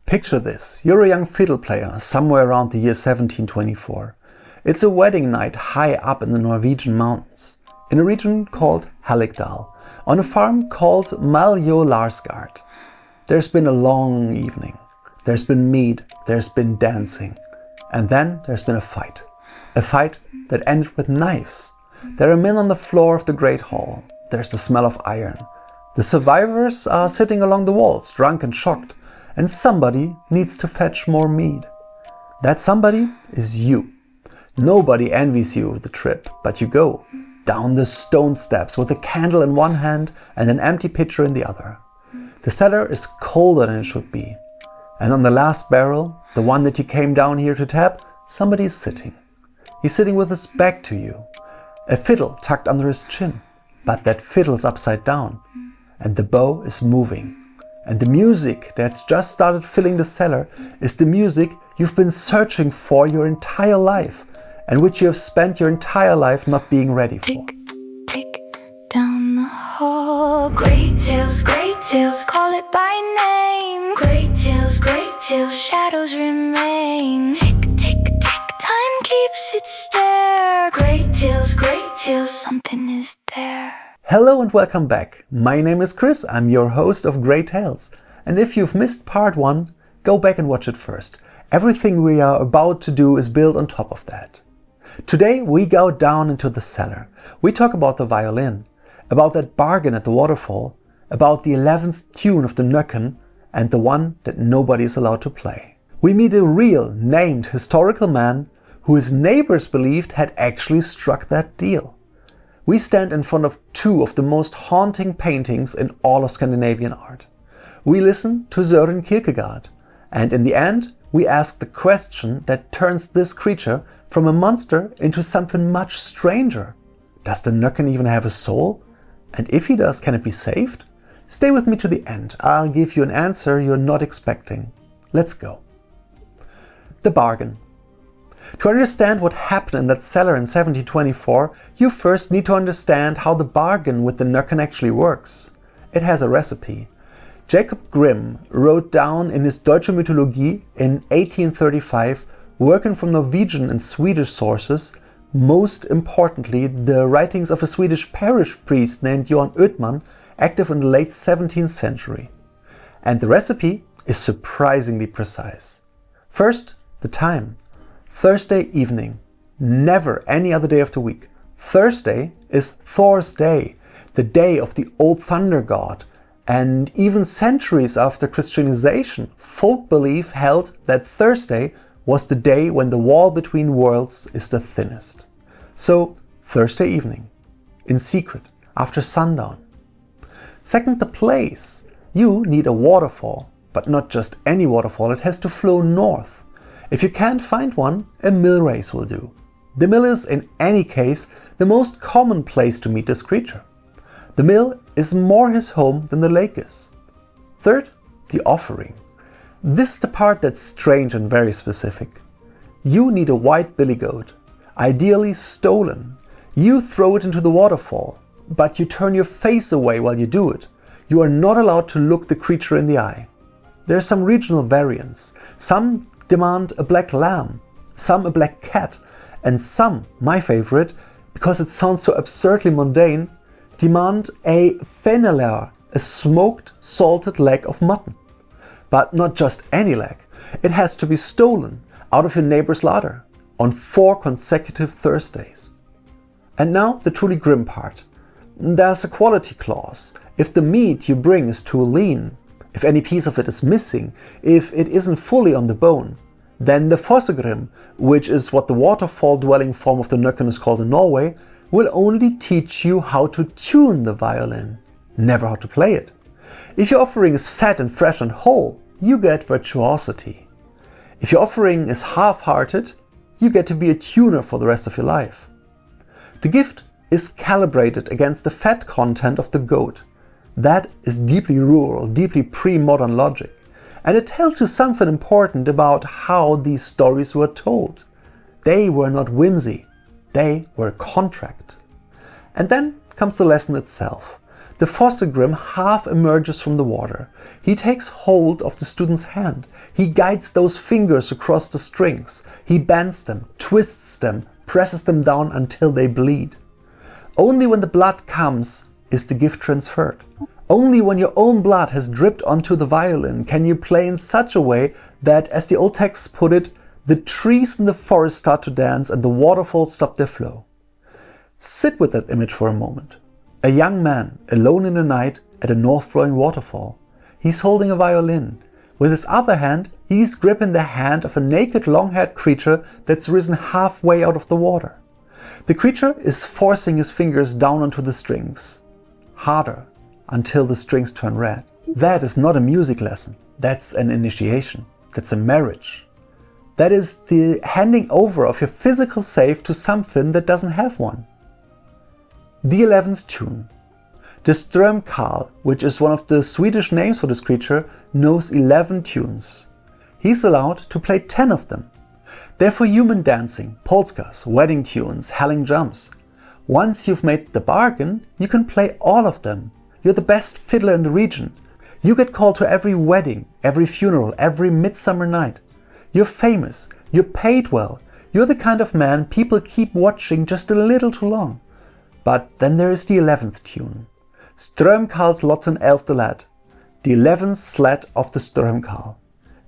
Picture this, you're a young fiddle player somewhere around the year 1724. It's a wedding night high up in the Norwegian mountains, in a region called Hallingdal, on a farm called Myljo Larsgard. There's been a long evening, there's been mead, there's been dancing, and then there's been a fight. A fight that ended with knives. There are men on the floor of the great hall, there's the smell of iron. The survivors are sitting along the walls, drunk and shocked. And somebody needs to fetch more mead. That somebody is you. Nobody envies you the trip, but you go down the stone steps with a candle in one hand and an empty pitcher in the other. The cellar is colder than it should be. And on the last barrel, the one that you came down here to tap, somebody is sitting. He's sitting with his back to you. A fiddle tucked under his chin, but that fiddle's upside down. And the bow is moving. And the music that's just started filling the cellar is the music you've been searching for your entire life and which you have spent your entire life not being ready for. Tick, tick, down the hall. Great tales, call it by name. Great tales, shadows remain. Tick, tick, tick, time keeps its stare. Great tales, something is there. Hello and welcome back. My name is Chris, I'm your host of Great Tales. And if you've missed part 1, go back and watch it first. Everything we are about to do is built on top of that. Today we go down into the cellar. We talk about the violin, about that bargain at the waterfall, about the 11th tune of the Nøkken, and the one that nobody is allowed to play. We meet a real, named historical man who his neighbors believed had actually struck that deal. We stand in front of two of the most haunting paintings in all of Scandinavian art. We listen to Søren Kierkegaard, and in the end, we ask the question that turns this creature from a monster into something much stranger. Does the Nøkken even have a soul? And if he does, can it be saved? Stay with me to the end. I'll give you an answer you're not expecting. Let's go. The bargain. To understand what happened in that cellar in 1724, you first need to understand how the bargain with the Nøkken actually works. It has a recipe. Jacob Grimm wrote down in his Deutsche Mythologie in 1835, working from Norwegian and Swedish sources, most importantly the writings of a Swedish parish priest named Johan Ödman, active in the late 17th century. And the recipe is surprisingly precise. First, the time. Thursday evening, never any other day of the week. Thursday is Thor's day, the day of the old thunder god, and even centuries after Christianization, folk belief held that Thursday was the day when the wall between worlds is the thinnest. So, Thursday evening, in secret, after sundown. Second, the place. You need a waterfall, but not just any waterfall, it has to flow north. If you can't find one, a mill race will do. The mill is, in any case, the most common place to meet this creature. The mill is more his home than the lake is. Third, the offering. This is the part that's strange and very specific. You need a white billy goat, ideally stolen. You throw it into the waterfall, but you turn your face away while you do it. You are not allowed to look the creature in the eye. There are some regional variants. Some demand a black lamb, some a black cat, and some, my favorite, because it sounds so absurdly mundane, demand a fiddler, a smoked, salted leg of mutton. But not just any leg. It has to be stolen out of your neighbor's larder on 4 consecutive Thursdays. And now the truly grim part. There's a quality clause. If the meat you bring is too lean, if any piece of it is missing, if it isn't fully on the bone, then the fossegrim, which is what the waterfall dwelling form of the Nøkken is called in Norway, will only teach you how to tune the violin, never how to play it. If your offering is fat and fresh and whole, you get virtuosity. If your offering is half-hearted, you get to be a tuner for the rest of your life. The gift is calibrated against the fat content of the goat. That is deeply rural, deeply pre-modern logic. And it tells you something important about how these stories were told. They were not whimsy, they were contract. And then comes the lesson itself. The fossegrim half emerges from the water. He takes hold of the student's hand. He guides those fingers across the strings. He bends them, twists them, presses them down until they bleed. Only when the blood comes is the gift transferred. Only when your own blood has dripped onto the violin can you play in such a way that, as the old texts put it, the trees in the forest start to dance and the waterfalls stop their flow. Sit with that image for a moment. A young man, alone in the night, at a north-flowing waterfall. He's holding a violin. With his other hand, he's gripping the hand of a naked, long-haired creature that's risen halfway out of the water. The creature is forcing his fingers down onto the strings, harder, until the strings turn red. That is not a music lesson. That's an initiation. That's a marriage. That is the handing over of your physical safe to something that doesn't have one. The 11th tune. The Strömkarl, which is one of the Swedish names for this creature, knows 11 tunes. He's allowed to play 10 of them. They're for human dancing, polskas, wedding tunes, helling jumps. Once you've made the bargain, you can play all of them. You're the best fiddler in the region. You get called to every wedding, every funeral, every midsummer night. You're famous, you're paid well. You're the kind of man people keep watching just a little too long. But then there is the 11th tune. Strömkarls Lotten 11 lad. The 11th sled of the Strömkarl.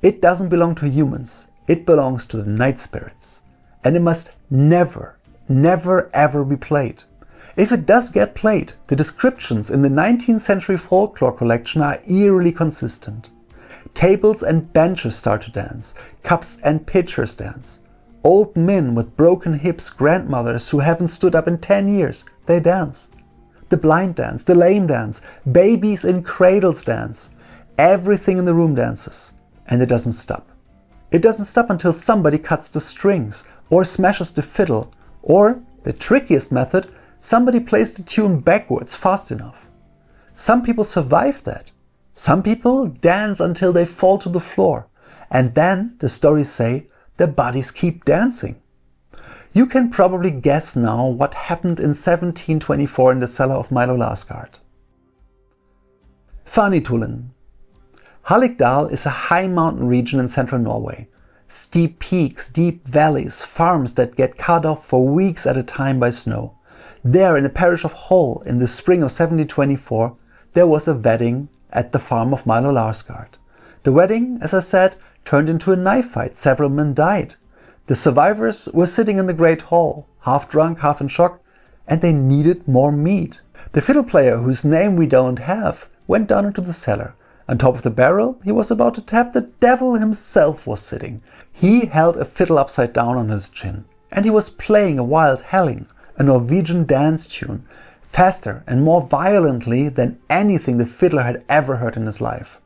It doesn't belong to humans. It belongs to the night spirits. And it must never, never ever be played. If it does get played, the descriptions in the 19th century folklore collection are eerily consistent. Tables and benches start to dance. Cups and pitchers dance. Old men with broken hips, grandmothers who haven't stood up in 10 years, they dance. The blind dance, the lame dance, babies in cradles dance. Everything in the room dances. And it doesn't stop. It doesn't stop until somebody cuts the strings, or smashes the fiddle, or, the trickiest method, somebody plays the tune backwards fast enough. Some people survive that. Some people dance until they fall to the floor. And then, the stories say, their bodies keep dancing. You can probably guess now what happened in 1724 in the cellar of Myljo Larsgard. Fanitullen. Hallingdal is a high mountain region in central Norway. Steep peaks, deep valleys, farms that get cut off for weeks at a time by snow. There, in the parish of Hol, in the spring of 1724, there was a wedding at the farm of Myljo Larsgard. The wedding, as I said, turned into a knife fight. Several men died. The survivors were sitting in the great hall, half drunk, half in shock, and they needed more mead. The fiddle player, whose name we don't have, went down into the cellar. On top of the barrel he was about to tap, the devil himself was sitting. He held a fiddle upside down on his chin, and he was playing a wild helling, a Norwegian dance tune, faster and more violently than anything the fiddler had ever heard in his life.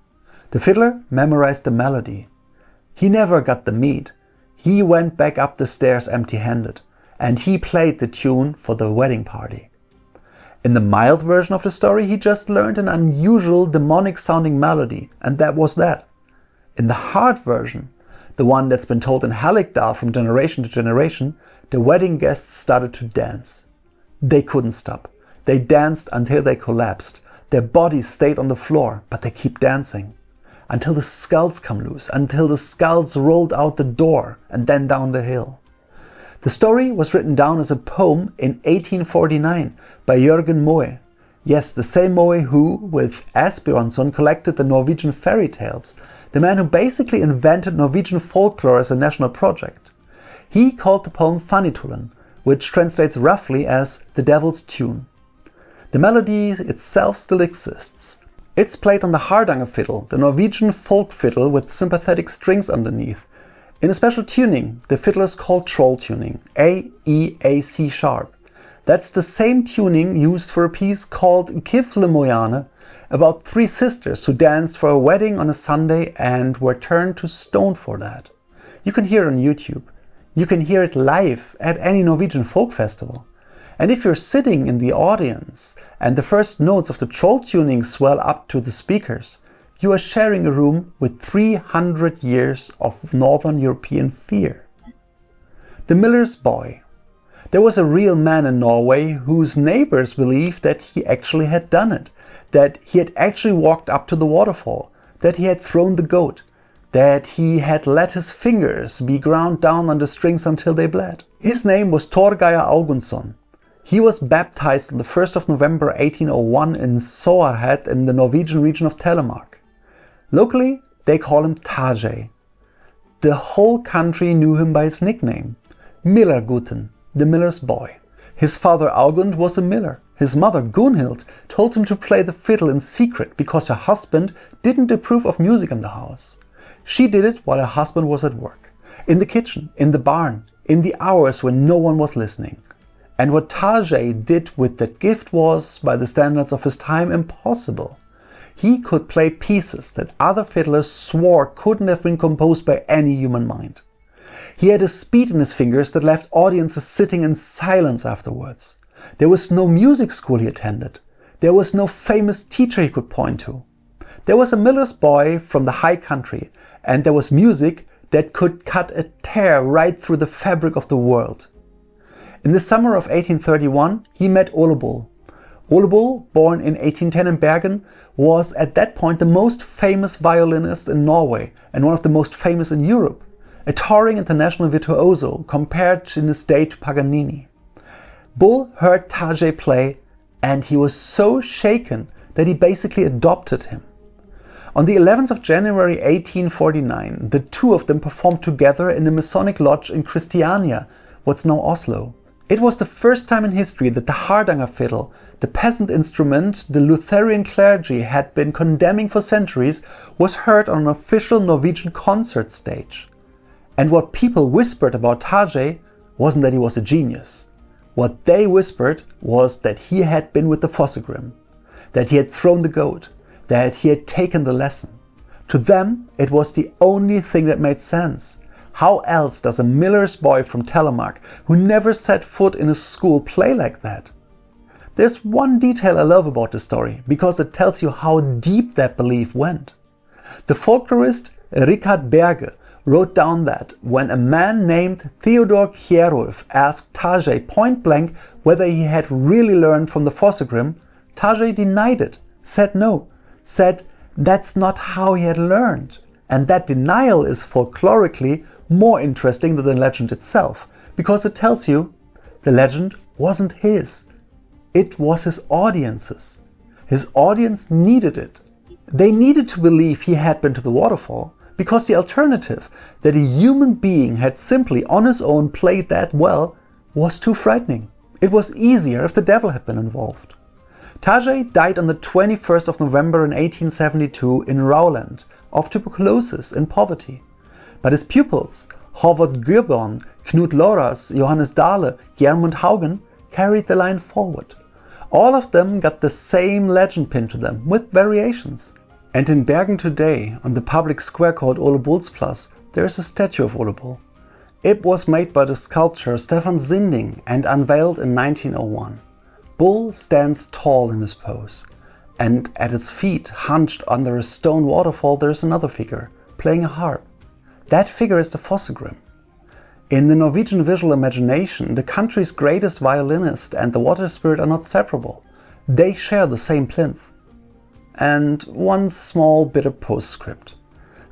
The fiddler memorized the melody. He never got the mead. He went back up the stairs empty-handed, and he played the tune for the wedding party. In the mild version of the story, he just learned an unusual demonic-sounding melody, and that was that. In the hard version, the one that's been told in Hallingdal from generation to generation, the wedding guests started to dance. They couldn't stop. They danced until they collapsed. Their bodies stayed on the floor, but they keep dancing. Until the skulls come loose, until the skulls rolled out the door and then down the hill. The story was written down as a poem in 1849 by Jørgen Moe. Yes, the same Moe who, with Asbjørnson, collected the Norwegian fairy tales, the man who basically invented Norwegian folklore as a national project. He called the poem Fanitullen, which translates roughly as the devil's tune. The melody itself still exists. It's played on the hardanger fiddle, the Norwegian folk fiddle with sympathetic strings underneath. In a special tuning, the fiddlers call troll tuning, A, E, A, C sharp. That's the same tuning used for a piece called Kiflemojane, about three sisters who danced for a wedding on a Sunday and were turned to stone for that. You can hear it on YouTube. You can hear it live at any Norwegian folk festival. And if you're sitting in the audience and the first notes of the troll tuning swell up to the speakers, you are sharing a room with 300 years of Northern European fear. The Miller's Boy. There was a real man in Norway whose neighbors believed that he actually had done it. that he had actually walked up to the waterfall, that he had thrown the goat, that he had let his fingers be ground down on the strings until they bled. His name was Thorgeir Augundsson. He was baptized on the 1st of November 1801 in Soarhead in the Norwegian region of Telemark. Locally, they call him Tage. The whole country knew him by his nickname, Millerguten, the miller's boy. His father Augund was a miller. His mother Gunhild told him to play the fiddle in secret because her husband didn't approve of music in the house. She did it while her husband was at work, in the kitchen, in the barn, in the hours when no one was listening. And what Tage did with that gift was, by the standards of his time, impossible. He could play pieces that other fiddlers swore couldn't have been composed by any human mind. He had a speed in his fingers that left audiences sitting in silence afterwards. There was no music school he attended. There was no famous teacher he could point to. There was a miller's boy from the high country, and there was music that could cut a tear right through the fabric of the world. In the summer of 1831, he met Ole Bull. Ole Bull, born in 1810 in Bergen, was at that point the most famous violinist in Norway and one of the most famous in Europe, a touring international virtuoso compared in his day to Paganini. Bull heard Tage play, and he was so shaken that he basically adopted him. On the 11th of January 1849, the two of them performed together in a Masonic lodge in Christiania, what's now Oslo. It was the first time in history that the Hardanger fiddle, the peasant instrument the Lutheran clergy had been condemning for centuries, was heard on an official Norwegian concert stage. And what people whispered about Tage wasn't that he was a genius. What they whispered was that he had been with the Fossegrim, that he had thrown the goat, that he had taken the lesson. To them, it was the only thing that made sense. How else does a miller's boy from Telemark, who never set foot in a school, play like that? There's one detail I love about this story, because it tells you how deep that belief went. The folklorist Richard Berge wrote down that when a man named Theodor Kjerulf asked Tage point blank whether he had really learned from the Fossegrim, Tage denied it, said no, said that's not how he had learned. And that denial is folklorically more interesting than the legend itself, because it tells you the legend wasn't his. It was his audience's. His audience needed it. They needed to believe he had been to the waterfall, because the alternative, that a human being had simply on his own played that well, was too frightening. It was easier if the devil had been involved. Tage died on the 21st of November in 1872 in Rowland of tuberculosis in poverty. But his pupils, Håvard Gyrborn, Knut Loras, Johannes Dahle, Gjermund Haugen, carried the line forward. All of them got the same legend pinned to them, with variations. And in Bergen today, on the public square called Ole Bulls Plass, there is a statue of Ole Bull. It was made by the sculptor Stefan Zinding and unveiled in 1901. Bull stands tall in his pose, and at its feet, hunched under a stone waterfall, there is another figure, playing a harp. That figure is the Fossegrim. In the Norwegian visual imagination, the country's greatest violinist and the water spirit are not separable. They share the same plinth. And one small bit of postscript.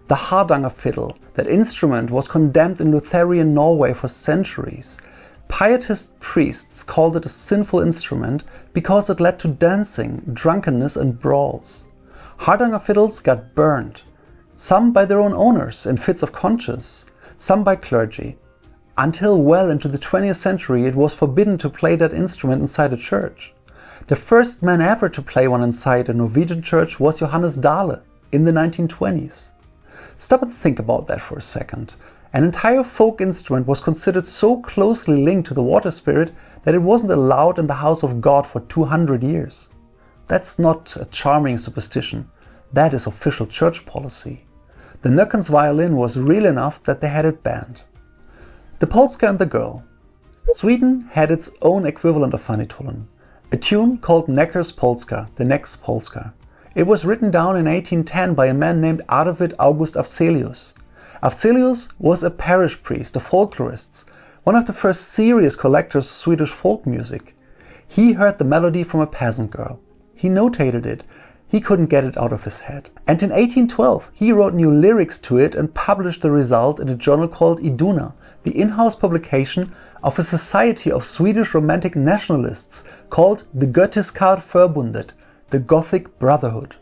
The Hardanger fiddle, that instrument, was condemned in Lutheran Norway for centuries. Pietist priests called it a sinful instrument because it led to dancing, drunkenness and brawls. Hardanger fiddles got burned, some by their own owners in fits of conscience, some by clergy. Until well into the 20th century it was forbidden to play that instrument inside a church. The first man ever to play one inside a Norwegian church was Johannes Dahle in the 1920s. Stop and think about that for a second. An entire folk instrument was considered so closely linked to the water spirit that it wasn't allowed in the house of God for 200 years. That's not a charming superstition. That is official church policy. The Nøkken's violin was real enough that they had it banned. The Polska and the Girl. Sweden had its own equivalent of Fanitullen, a tune called Neckar's Polska, the Neck's Polska. It was written down in 1810 by a man named Arvid August Afzelius. Afzelius was a parish priest of folklorists, one of the first serious collectors of Swedish folk music. He heard the melody from a peasant girl. He notated it, He couldn't get it out of his head. And in 1812, he wrote new lyrics to it and published the result in a journal called Iduna, the in-house publication of a society of Swedish romantic nationalists called the Göttiskar Förbundet, the Gothic Brotherhood.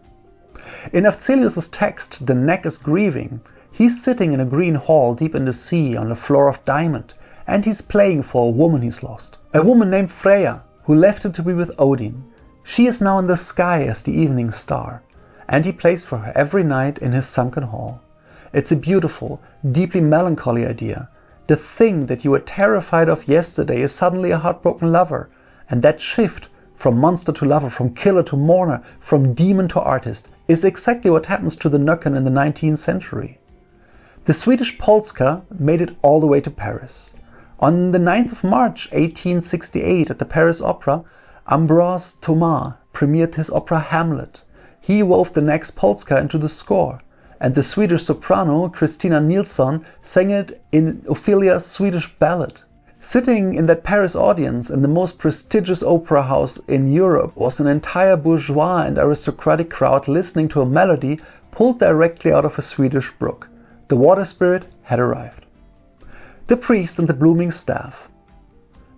In Afzelius's text, the neck is grieving. He's sitting in a green hall deep in the sea on a floor of diamond, and he's playing for a woman he's lost. A woman named Freya, who left him to be with Odin. She is now in the sky as the evening star, and he plays for her every night in his sunken hall. It's a beautiful, deeply melancholy idea. The thing that you were terrified of yesterday is suddenly a heartbroken lover, and that shift from monster to lover, from killer to mourner, from demon to artist, is exactly what happens to the Nøkken in the 19th century. The Swedish polska made it all the way to Paris. On the 9th of March 1868 at the Paris Opera, Ambroise Thomas premiered his opera Hamlet. He wove the neck's polska into the score, and the Swedish soprano Christina Nilsson sang it in Ophelia's Swedish ballad. Sitting in that Paris audience in the most prestigious opera house in Europe was an entire bourgeois and aristocratic crowd listening to a melody pulled directly out of a Swedish brook. The water spirit had arrived. The priest and the blooming staff.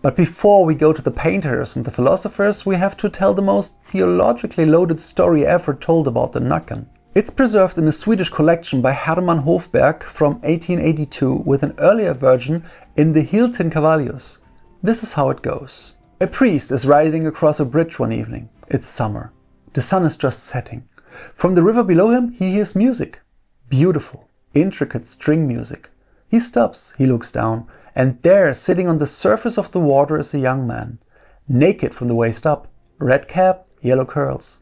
But before we go to the painters and the philosophers, we have to tell the most theologically loaded story ever told about the Nøkken. It's preserved in a Swedish collection by Herman Hofberg from 1882 with an earlier version in the Hilton Cavallius. This is how it goes. A priest is riding across a bridge one evening. It's summer. The sun is just setting. From the river below him he hears music. Beautiful, intricate string music. He stops, he looks down, and there, sitting on the surface of the water, is a young man. Naked from the waist up, red cap, yellow curls.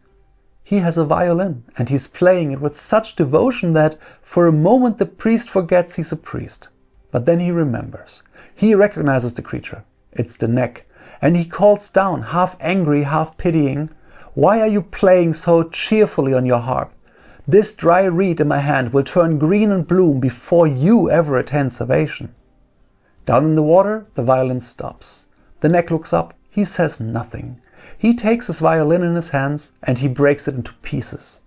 He has a violin, and he's playing it with such devotion that for a moment the priest forgets he's a priest. But then he remembers. He recognizes the creature. It's the neck. And he calls down, half angry, half pitying, "Why are you playing so cheerfully on your harp? This dry reed in my hand will turn green and bloom before you ever attain salvation." Down in the water, the violin stops. The neck looks up. He says nothing. He takes his violin in his hands and he breaks it into pieces.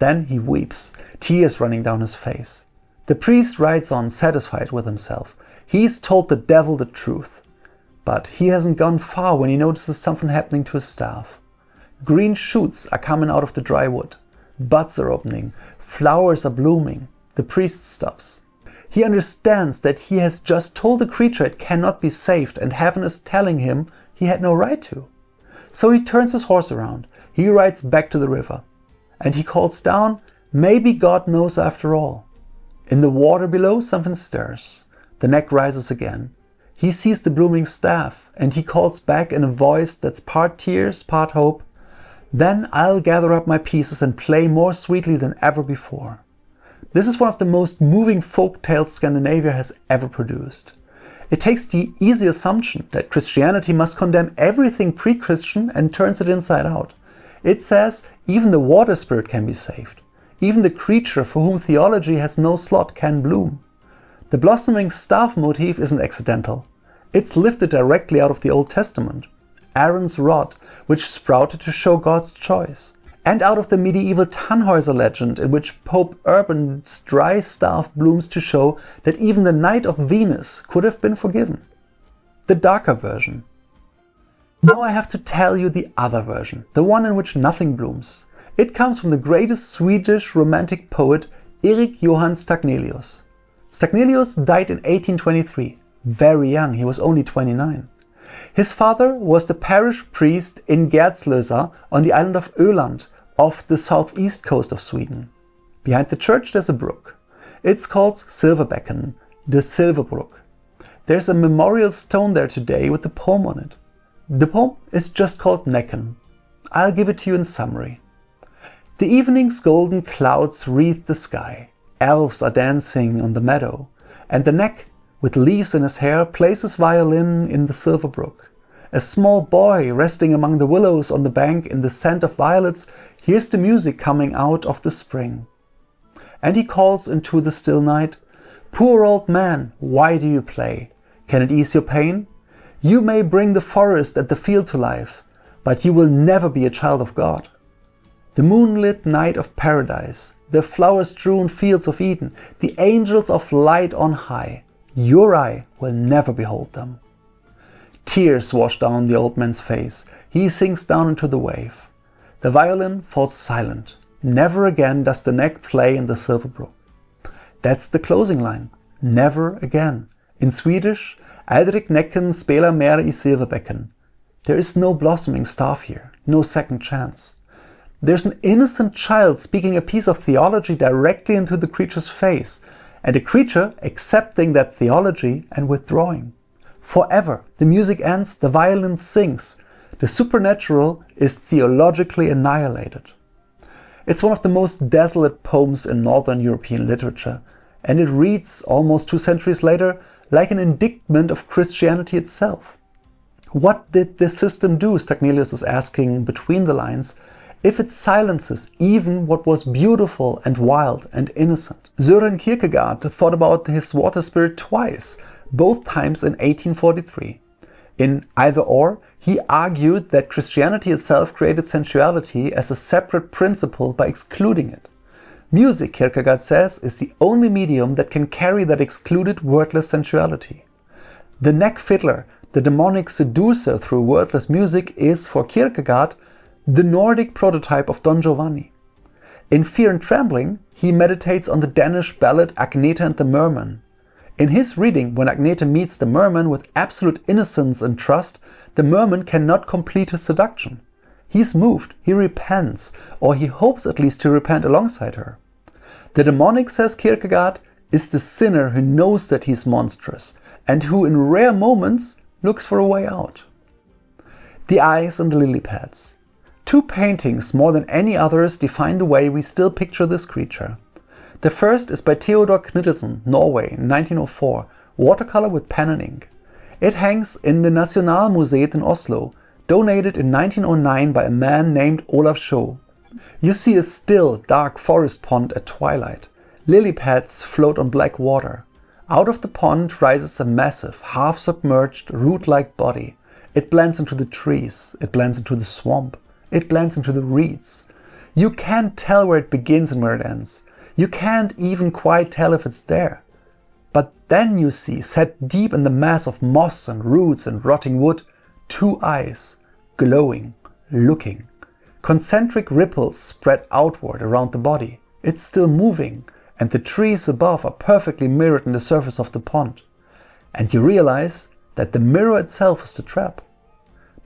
Then he weeps, tears running down his face. The priest rides on, satisfied with himself. He's told the devil the truth. But he hasn't gone far when he notices something happening to his staff. Green shoots are coming out of the dry wood. Buds are opening. Flowers are blooming. The priest stops. He understands that he has just told the creature it cannot be saved, and heaven is telling him he had no right to. So he turns his horse around. He rides back to the river. And he calls down, "Maybe God knows after all." In the water below, something stirs. The neck rises again. He sees the blooming staff, and he calls back in a voice that's part tears, part hope, "Then I'll gather up my pieces and play more sweetly than ever before." This is one of the most moving folk tales Scandinavia has ever produced. It takes the easy assumption that Christianity must condemn everything pre-Christian and turns it inside out. It says even the water spirit can be saved. Even the creature for whom theology has no slot can bloom. The blossoming staff motif isn't accidental. It's lifted directly out of the Old Testament. Aaron's rod, which sprouted to show God's choice. And out of the medieval Tannhäuser legend, in which Pope Urban's dry staff blooms to show that even the Knight of Venus could have been forgiven. The darker version. Now I have to tell you the other version, the one in which nothing blooms. It comes from the greatest Swedish romantic poet, Erik Johan Stagnelius. Stagnelius died in 1823, very young, he was only 29. His father was the parish priest in Gärdslösa on the island of Öland, off the southeast coast of Sweden. Behind the church there's a brook. It's called Silverbäcken, the Silverbrook. There's a memorial stone there today with a poem on it. The poem is just called Nøkken. I'll give it to you in summary. The evening's golden clouds wreathe the sky. Elves are dancing on the meadow, and the neck, with leaves in his hair, plays his violin in the silver brook. A small boy resting among the willows on the bank in the scent of violets hears the music coming out of the spring. And he calls into the still night, "Poor old man, why do you play? Can it ease your pain? You may bring the forest and the field to life, but you will never be a child of God." The moonlit night of paradise, the flower-strewn fields of Eden, the angels of light on high, your eye will never behold them. Tears wash down the old man's face. He sinks down into the wave. The violin falls silent. Never again does the neck play in the silver brook. That's the closing line. Never again. In Swedish, aldrig Nøkken spelar mer I silverbäcken. There is no blossoming staff here, no second chance. There's an innocent child speaking a piece of theology directly into the creature's face, and a creature accepting that theology and withdrawing. Forever, the music ends, the violin sings. The supernatural is theologically annihilated. It's one of the most desolate poems in Northern European literature, and it reads, almost 2 centuries later, like an indictment of Christianity itself. What did this system do, Stagnelius is asking between the lines, if it silences even what was beautiful and wild and innocent? Søren Kierkegaard thought about his water spirit twice, both times in 1843. In Either Or, he argued that Christianity itself created sensuality as a separate principle by excluding it. Music, Kierkegaard says, is the only medium that can carry that excluded wordless sensuality. The neck fiddler, the demonic seducer through wordless music, is, for Kierkegaard, the Nordic prototype of Don Giovanni. In Fear and Trembling, he meditates on the Danish ballad Agnete and the Merman. In his reading, when Agnete meets the merman with absolute innocence and trust, the merman cannot complete his seduction. He's moved, he repents, or he hopes at least to repent alongside her. The demonic, says Kierkegaard, is the sinner who knows that he's monstrous, and who in rare moments looks for a way out. The Eyes and the Lily Pads. 2 paintings more than any others define the way we still picture this creature. The first is by Theodor Knittelsen, Norway, in 1904, watercolor with pen and ink. It hangs in the Nationalmuseet in Oslo, donated in 1909 by a man named Olaf Schou. You see a still, dark forest pond at twilight. Lily pads float on black water. Out of the pond rises a massive, half-submerged, root-like body. It blends into the trees, it blends into the swamp, it blends into the reeds. You can't tell where it begins and where it ends. You can't even quite tell if it's there. But then you see, set deep in the mass of moss and roots and rotting wood, 2 eyes, glowing, looking. Concentric ripples spread outward around the body. It's still moving, and the trees above are perfectly mirrored in the surface of the pond. And you realize that the mirror itself is the trap.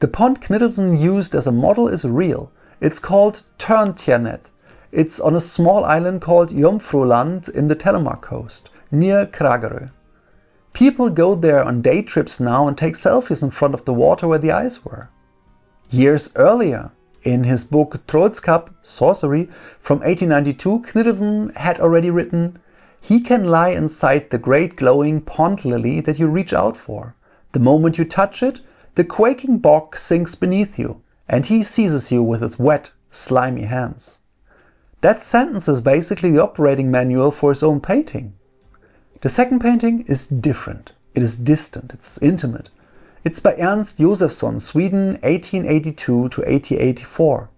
The pond Knittelsen used as a model is real. It's called Tørntjernet. It's on a small island called Jomfruland in the Telemark coast, near Kragerø. People go there on day trips now and take selfies in front of the water where the eyes were. Years earlier, in his book Trollskap, Sorcery, from 1892, Knittelsen had already written, "He can lie inside the great glowing pond lily that you reach out for. The moment you touch it, the quaking bog sinks beneath you, and he seizes you with his wet, slimy hands." That sentence is basically the operating manual for his own painting. The second painting is different. It is distant, it's intimate. It's by Ernst Josephson, Sweden, 1882 to 1884,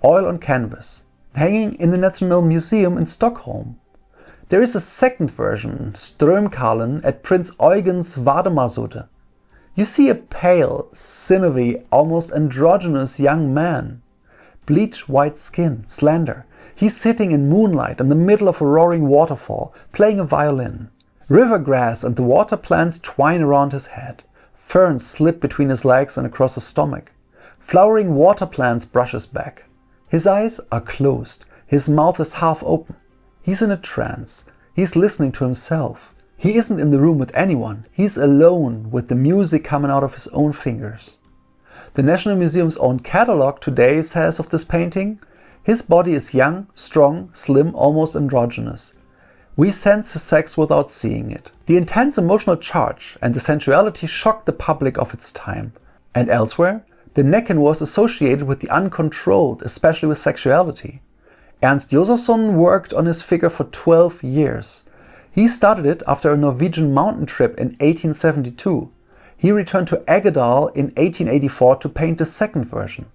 oil on canvas, hanging in the National Museum in Stockholm. There is a second version, Strömkalen, at Prince Eugen's Vardemarsudde. You see a pale, sinewy, almost androgynous young man. Bleach white skin, slender. He's sitting in moonlight in the middle of a roaring waterfall, playing a violin. River grass and the water plants twine around his head. Ferns slip between his legs and across his stomach. Flowering water plants brush his back. His eyes are closed. His mouth is half open. He's in a trance. He's listening to himself. He isn't in the room with anyone. He's alone with the music coming out of his own fingers. The National Museum's own catalogue today says of this painting, "His body is young, strong, slim, almost androgynous. We sense his sex without seeing it." The intense emotional charge and the sensuality shocked the public of its time. And elsewhere, the Nøkken was associated with the uncontrolled, especially with sexuality. Ernst Josephson worked on his figure for 12 years. He started it after a Norwegian mountain trip in 1872. He returned to Hallingdal in 1884 to paint the second version.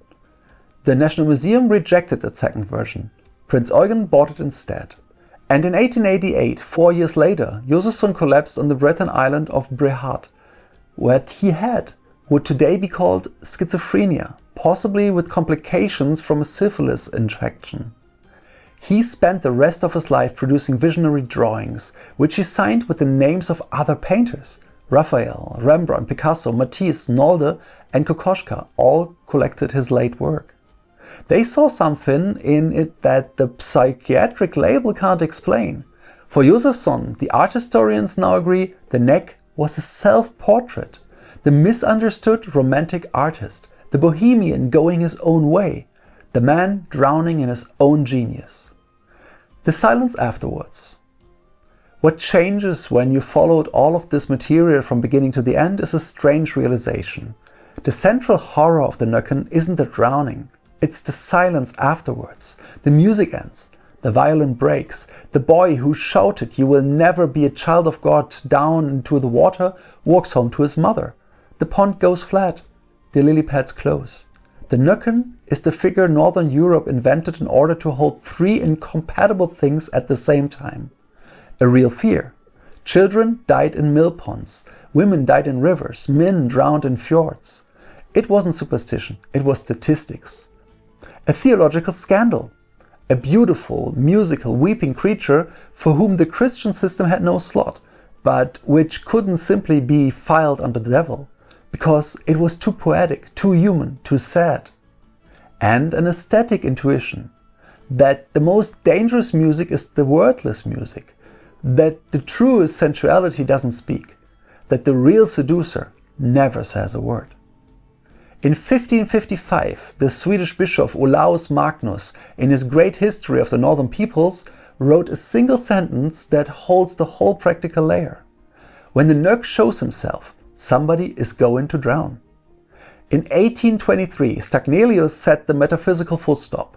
The National Museum rejected that second version. Prince Eugen bought it instead. And in 1888, 4 years later, Josefsson collapsed on the Breton island of Brehat. What he had would today be called schizophrenia, possibly with complications from a syphilis infection. He spent the rest of his life producing visionary drawings, which he signed with the names of other painters. Raphael, Rembrandt, Picasso, Matisse, Nolde and Kokoschka all collected his late work. They saw something in it that the psychiatric label can't explain. For Josefsson, the art historians now agree the neck was a self-portrait, the misunderstood romantic artist, the bohemian going his own way, the man drowning in his own genius. The silence afterwards. What changes when you followed all of this material from beginning to the end is a strange realization. The central horror of the Nøkken isn't the drowning, it's the silence afterwards. The music ends, the violin breaks, the boy who shouted "You will never be a child of God" down into the water walks home to his mother. The pond goes flat, the lily pads close. The Nøkken is the figure Northern Europe invented in order to hold three incompatible things at the same time. A real fear. Children died in mill ponds, women died in rivers, men drowned in fjords. It wasn't superstition, it was statistics. A theological scandal. A beautiful, musical, weeping creature for whom the Christian system had no slot, but which couldn't simply be filed under the devil, because it was too poetic, too human, too sad. And an aesthetic intuition, that the most dangerous music is the wordless music, that the truest sensuality doesn't speak, that the real seducer never says a word. In 1555, the Swedish bishop Olaus Magnus, in his great history of the northern peoples, wrote a single sentence that holds the whole practical layer. When the Nøk shows himself, somebody is going to drown. In 1823, Stagnelius set the metaphysical full stop.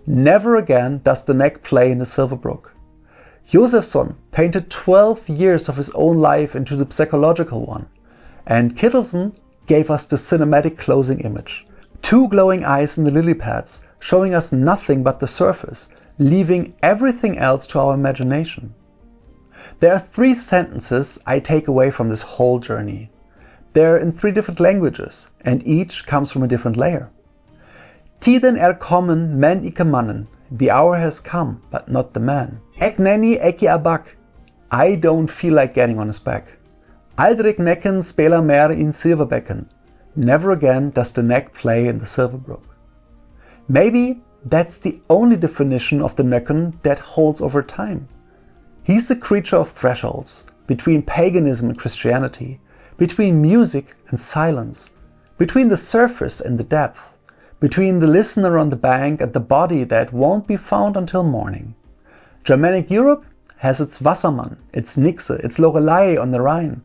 Never again does the neck play in the silver brook. Josefsson painted 12 years of his own life into the psychological one, and Kittelsen gave us the cinematic closing image. Two glowing eyes in the lily pads, showing us nothing but the surface, leaving everything else to our imagination. There are 3 sentences I take away from this whole journey. They're in 3 different languages, and each comes from a different layer. Tiden kommen, men ikke mannen. The hour has come, but not the man. Ek nenni ekki abak. I don't feel like getting on his back. Aldrig nekken spela mer in silverbecken. Never again does the neck play in the silver brook. Maybe that's the only definition of the Nøkken that holds over time. He's a creature of thresholds, between paganism and Christianity, between music and silence, between the surface and the depth, between the listener on the bank and the body that won't be found until morning. Germanic Europe has its Wassermann, its Nixe, its Lorelei on the Rhine.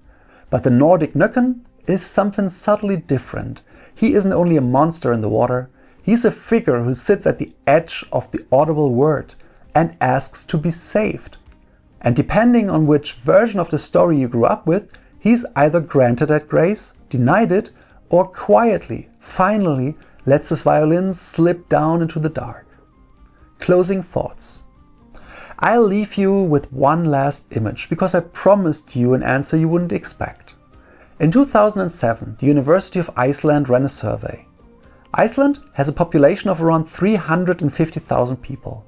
But the Nordic Nøkken is something subtly different. He isn't only a monster in the water, he's a figure who sits at the edge of the audible word and asks to be saved. And depending on which version of the story you grew up with, he's either granted that grace, denied it, or quietly, finally, lets his violin slip down into the dark. Closing thoughts. I'll leave you with one last image because I promised you an answer you wouldn't expect. In 2007, the University of Iceland ran a survey. Iceland has a population of around 350,000 people.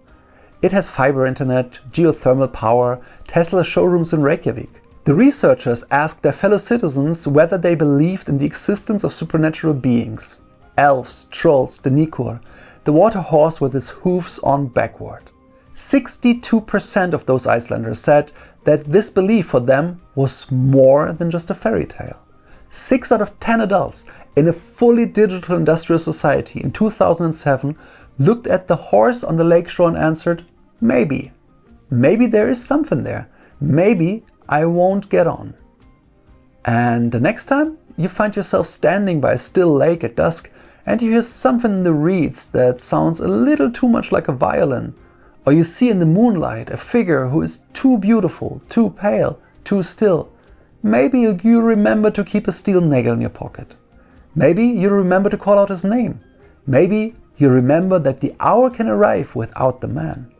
It has fiber internet, geothermal power, Tesla showrooms in Reykjavik. The researchers asked their fellow citizens whether they believed in the existence of supernatural beings. Elves, trolls, the Nikur, the water horse with its hooves on backward. 62% of those Icelanders said that this belief for them was more than just a fairy tale. 6 out of 10 adults in a fully digital industrial society in 2007 looked at the horse on the lakeshore and answered, maybe. Maybe there is something there. Maybe I won't get on. And the next time you find yourself standing by a still lake at dusk and you hear something in the reeds that sounds a little too much like a violin, or you see in the moonlight a figure who is too beautiful, too pale, too still, maybe you remember to keep a steel nail in your pocket. Maybe you remember to call out his name. Maybe you remember that the hour can arrive without the man.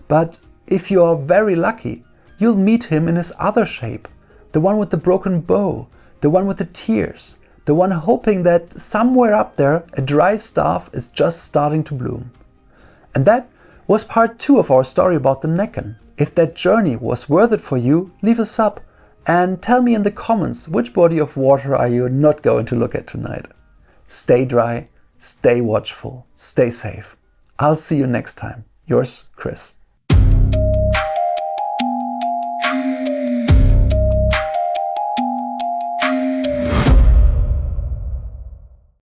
But if you are very lucky, you'll meet him in his other shape, the one with the broken bow, the one with the tears, the one hoping that somewhere up there a dry staff is just starting to bloom. And that was part 2 of our story about the Nøkken. If that journey was worth it for you, leave a sub and tell me in the comments which body of water are you not going to look at tonight. Stay dry, stay watchful, stay safe. I'll see you next time. Yours, Chris.